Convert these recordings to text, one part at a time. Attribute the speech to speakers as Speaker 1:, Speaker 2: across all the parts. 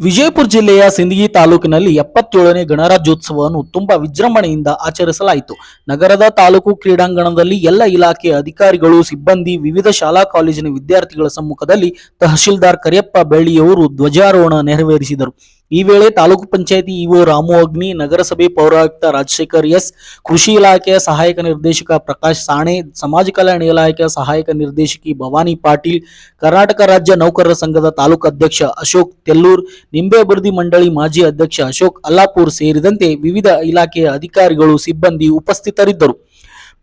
Speaker 1: ವಿಜಯಪುರ ಜಿಲ್ಲೆಯ ಸಿಂದಗಿ ತಾಲೂಕಿನಲ್ಲಿ 77ನೇ ಗಣರಾಜ್ಯೋತ್ಸವವನ್ನು ತುಂಬಾ ವಿಜೃಂಭಣೆಯಿಂದ ಆಚರಿಸಲಾಯಿತು. ನಗರದ ತಾಲೂಕು ಕ್ರೀಡಾಂಗಣದಲ್ಲಿ ಎಲ್ಲ ಇಲಾಖೆಯ ಅಧಿಕಾರಿಗಳು, ಸಿಬ್ಬಂದಿ, ವಿವಿಧ ಶಾಲಾ ಕಾಲೇಜಿನ ವಿದ್ಯಾರ್ಥಿಗಳ ಸಮ್ಮುಖದಲ್ಲಿ ತಹಶೀಲ್ದಾರ್ ಕರಿಯಪ್ಪ ಬೆಳ್ಳಿಯವರು ಧ್ವಜಾರೋಹಣ ನೆರವೇರಿಸಿದರು. ಈ ವೇಳೆ ತಾಲೂಕು ಪಂಚಾಯಿತಿ ಇಒ ರಾಮು ಅಗ್ನಿ, ನಗರಸಭೆ ಪೌರಾಯುಕ್ತ ರಾಜಶೇಖರ್ ಎಸ್, ಕೃಷಿ ಇಲಾಖೆಯ ಸಹಾಯಕ ನಿರ್ದೇಶಕ ಪ್ರಕಾಶ್ ಸಾಣೆ, ಸಮಾಜ ಕಲ್ಯಾಣ ಇಲಾಖೆಯ ಸಹಾಯಕ ನಿರ್ದೇಶಕಿ ಭವಾನಿ ಪಾಟೀಲ್, ಕರ್ನಾಟಕ ರಾಜ್ಯ ನೌಕರರ ಸಂಘದ ತಾಲೂಕು ಅಧ್ಯಕ್ಷ ಅಶೋಕ್ ತೆಲ್ಲೂರ್, ನಿಂಬೆ ಅಭಿವೃದ್ಧಿ ಮಂಡಳಿ ಮಾಜಿ ಅಧ್ಯಕ್ಷ ಅಶೋಕ್ ಅಲ್ಲಾಪುರ್ ಸೇರಿದಂತೆ ವಿವಿಧ ಇಲಾಖೆಯ ಅಧಿಕಾರಿಗಳು, ಸಿಬ್ಬಂದಿ ಉಪಸ್ಥಿತರಿದ್ದರು.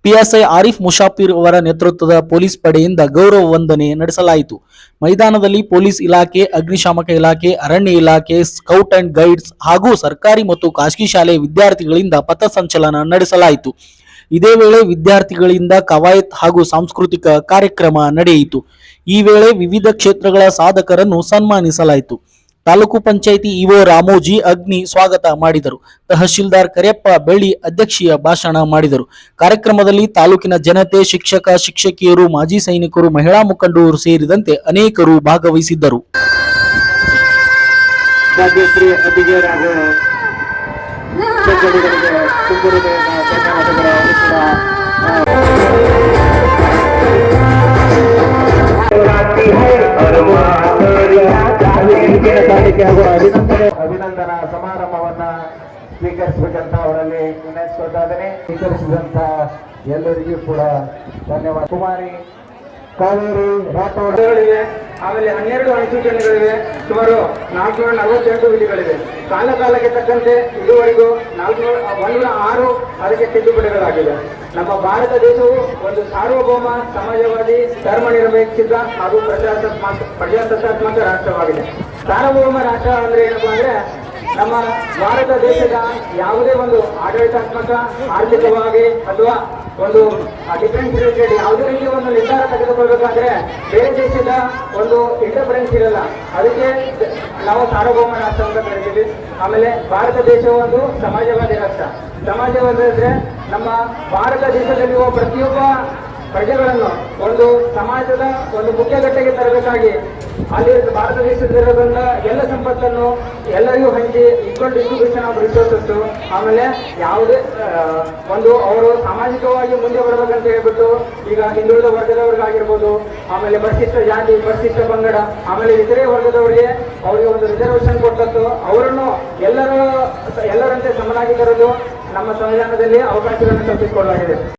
Speaker 1: ಪಿಎಸ್ಐ ಆರಿಫ್ ಮುಷಾಫಿರ್ ಅವರ ನೇತೃತ್ವದ ಪೊಲೀಸ್ ಪಡೆಯಿಂದ ಗೌರವ ವಂದನೆ ನಡೆಸಲಾಯಿತು. ಮೈದಾನದಲ್ಲಿ ಪೊಲೀಸ್ ಇಲಾಖೆ, ಅಗ್ನಿಶಾಮಕ ಇಲಾಖೆ, ಅರಣ್ಯ ಇಲಾಖೆ, ಸ್ಕೌಟ್ ಅಂಡ್ ಗೈಡ್ಸ್ ಹಾಗೂ ಸರ್ಕಾರಿ ಮತ್ತು ಖಾಸಗಿ ಶಾಲೆಯ ವಿದ್ಯಾರ್ಥಿಗಳಿಂದ ಪಥಸಂಚಲನ ನಡೆಸಲಾಯಿತು. ಇದೇ ವೇಳೆ ವಿದ್ಯಾರ್ಥಿಗಳಿಂದ ಕವಾಯತ್ ಹಾಗೂ ಸಾಂಸ್ಕೃತಿಕ ಕಾರ್ಯಕ್ರಮ ನಡೆಯಿತು. ಈ ವೇಳೆ ವಿವಿಧ ಕ್ಷೇತ್ರಗಳ ಸಾಧಕರನ್ನು ಸನ್ಮಾನಿಸಲಾಯಿತು. ತಾಲೂಕು ಪಂಚಾಯಿತಿ ಇಒ ರಾಮೋಜಿ ಅಗ್ನಿ ಸ್ವಾಗತ ಮಾಡಿದರು. ತಹಶೀಲ್ದಾರ್ ಕರಿಯಪ್ಪ ಬೆಳ್ಳಿ ಅಧ್ಯಕ್ಷೀಯ ಭಾಷಣ ಮಾಡಿದರು. ಕಾರ್ಯಕ್ರಮದಲ್ಲಿ ತಾಲೂಕಿನ ಜನತೆ, ಶಿಕ್ಷಕ, ಶಿಕ್ಷಕಿಯರು, ಮಾಜಿ ಸೈನಿಕರು, ಮಹಿಳಾ ಮುಖಂಡರು ಸೇರಿದಂತೆ ಅನೇಕರು ಭಾಗವಹಿಸಿದ್ದರು.
Speaker 2: ಅಭಿನಂದನಾ ಸಮಾರಂಭವನ್ನ ಸ್ವೀಕರಿಸಬೇಕಂತ ಅವರಲ್ಲಿ ವಿನಂತಿಸ್ಕೊಳ್ತಾ ಇದ್ದೇನೆ. ಸ್ವೀಕರಿಸಿದಂತ ಎಲ್ಲರಿಗೂ ಕೂಡ ಧನ್ಯವಾದ. ಕುಮಾರಿ ಕಾವೇರಿ ರಾಠೋಡ್ಗಳಿವೆ, ಆಮೇಲೆ 12 ಅನುಸೂಚನೆಗಳಿವೆ, ಸುಮಾರು 448 ವಿಧಿಗಳಿವೆ. ಕಾಲಕ್ಕೆ ತಕ್ಕಂತೆ ಇದುವರೆಗೂ 106 ಅದಕ್ಕೆ ತಿದ್ದುಪಡಿಗಳಾಗಿವೆ. ನಮ್ಮ ಭಾರತ ದೇಶವು ಒಂದು ಸಾರ್ವಭೌಮ, ಸಮಾಜವಾದಿ, ಧರ್ಮ ನಿರಪೇಕ್ಷಿತ ಹಾಗೂ ಪ್ರಜಾಸತ್ತಾತ್ಮಕ ರಾಷ್ಟ್ರವಾಗಿದೆ. ಸಾರ್ವಭೌಮ ರಾಷ್ಟ್ರ ಅಂದ್ರೆ ಏನಪ್ಪಾ ಅಂದ್ರೆ, ನಮ್ಮ ಭಾರತ ದೇಶದ ಯಾವುದೇ ಒಂದು ಆಡಳಿತಾತ್ಮಕ, ಆರ್ಥಿಕವಾಗಿ ಅಥವಾ ಒಂದು ಡಿಫೆನ್ಸ್ ರಿಲೇಟೆಡ್ ಯಾವುದೇ ರೀತಿಯ ಒಂದು ನಿರ್ಧಾರ ತೆಗೆದುಕೊಳ್ಬೇಕಾದ್ರೆ ಬೇರೆ ದೇಶದ ಒಂದು ಇಂಟರ್ಫರೆನ್ಸ್ ಇರಲ್ಲ. ಅದಕ್ಕೆ ನಾವು ಸಾರ್ವಭೌಮ ರಾಷ್ಟ್ರ ಅಂತ ಕರಿತೀವಿ. ಆಮೇಲೆ ಭಾರತ ದೇಶವು ಒಂದು ಸಮಾಜವಾದಿ ರಾಷ್ಟ್ರ. ಸಮಾಜವಾದಿ ಅಂದ್ರೆ ನಮ್ಮ ಭಾರತ ದೇಶದಲ್ಲಿರುವ ಪ್ರತಿಯೊಬ್ಬ ಪ್ರಜೆಗಳನ್ನು ಒಂದು ಸಮಾಜದ ಒಂದು ಮುಖ್ಯಗಟ್ಟೆಗೆ ತರಬೇಕಾಗಿ ಅಲ್ಲಿ ಭಾರತ ದೇಶದಲ್ಲಿರೋದ್ರಿಂದ ಎಲ್ಲ ಸಂಪತ್ತನ್ನು ಎಲ್ಲರಿಗೂ ಹಂಚಿ ಈಕ್ವಲ್ ಡಿಸ್ಟ್ರಿಬ್ಯೂಷನ್ ಆಫ್ ರಿಸೋರ್ಸಸ್, ಆಮೇಲೆ ಯಾವುದೇ ಒಂದು ಅವರು ಸಾಮಾಜಿಕವಾಗಿ ಮುಂದೆ ಬರಬೇಕಂತ ಹೇಳ್ಬಿಟ್ಟು ಈಗ ಹಿಂದುಳಿದ ವರ್ಗದವ್ರಿಗಾಗಿರ್ಬೋದು, ಆಮೇಲೆ ಪರಿಶಿಷ್ಟ ಜಾತಿ, ಪರಿಶಿಷ್ಟ ಪಂಗಡ, ಆಮೇಲೆ ಇತರೆ ವರ್ಗದವರಿಗೆ ಅವರಿಗೆ ಒಂದು ರಿಸರ್ವೇಶನ್ ಕೊಟ್ಟದ್ದು, ಅವರನ್ನು ಎಲ್ಲರಂತೆ ಸಮನಾಗಿ ತರಲು ನಮ್ಮ ಸಂವಿಧಾನದಲ್ಲಿ ಅವಕಾಶಗಳನ್ನು ಕಲ್ಪಿಸಿಕೊಳ್ಳಲಾಗಿದೆ.